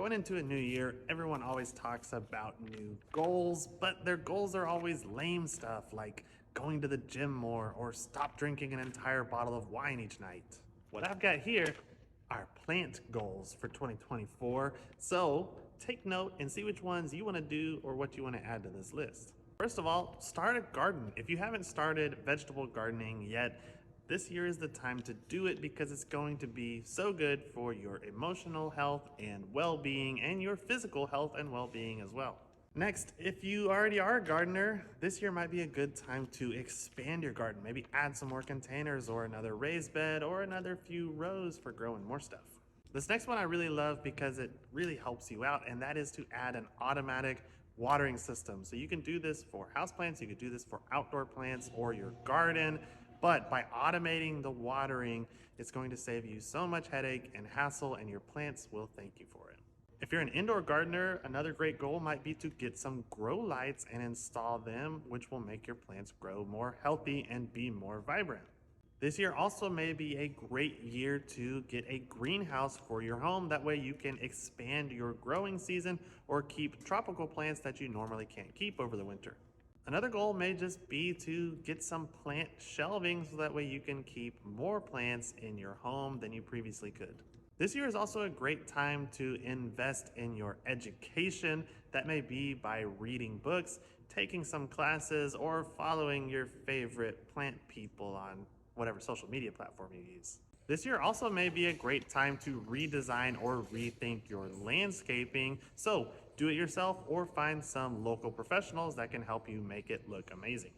Going into a new year, everyone always talks about new goals, but their goals are always lame stuff like going to the gym more or stop drinking an entire bottle of wine each night. What I've got here are plant goals for 2024, so take note and see which ones you want to do or what you want to add to this list. First of all, start a garden. If you haven't started vegetable gardening yet, this year is the time to do it because it's going to be so good for your emotional health and well-being and your physical health and well-being as well. Next, if you already are a gardener, this year might be a good time to expand your garden. Maybe add some more containers or another raised bed or another few rows for growing more stuff. This next one I really love because it really helps you out, and that is to add an automatic watering system. So you can do this for houseplants, you could do this for outdoor plants or your garden. But by automating the watering, it's going to save you so much headache and hassle, and your plants will thank you for it. If you're an indoor gardener, another great goal might be to get some grow lights and install them, which will make your plants grow more healthy and be more vibrant. This year also may be a great year to get a greenhouse for your home. That way you can expand your growing season or keep tropical plants that you normally can't keep over the winter. Another goal may just be to get some plant shelving so that way you can keep more plants in your home than you previously could. This year is also a great time to invest in your education. That may be by reading books, taking some classes, or following your favorite plant people on whatever social media platform you use. This year also may be a great time to redesign or rethink your landscaping. So do it yourself or find some local professionals that can help you make it look amazing.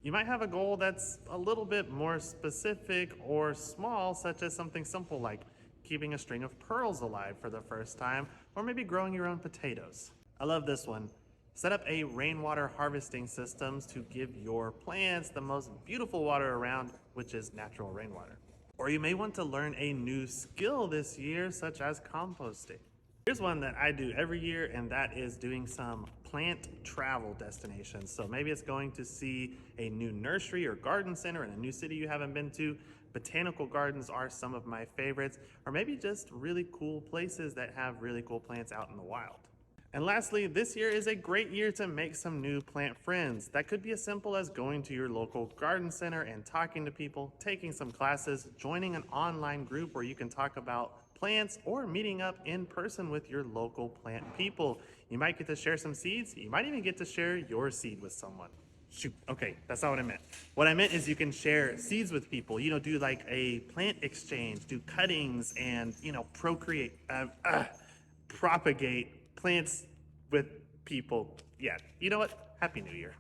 You might have a goal that's a little bit more specific or small, such as something simple like keeping a string of pearls alive for the first time, or maybe growing your own potatoes. I love this one. Set up a rainwater harvesting systems to give your plants the most beautiful water around, which is natural rainwater. Or you may want to learn a new skill this year, such as composting. Here's one that I do every year, and that is doing some plant travel destinations. So maybe it's going to see a new nursery or garden center in a new city you haven't been to. Botanical gardens are some of my favorites, or maybe just really cool places that have really cool plants out in the wild. And lastly, this year is a great year to make some new plant friends. That could be as simple as going to your local garden center and talking to people, taking some classes, joining an online group where you can talk about plants, or meeting up in person with your local plant people. You might get to share some seeds. You might even get to share your seed with someone. Shoot, okay, that's not what I meant. What I meant is you can share seeds with people, do like a plant exchange, do cuttings, and, propagate plants with people. Yeah, you know what? Happy New Year.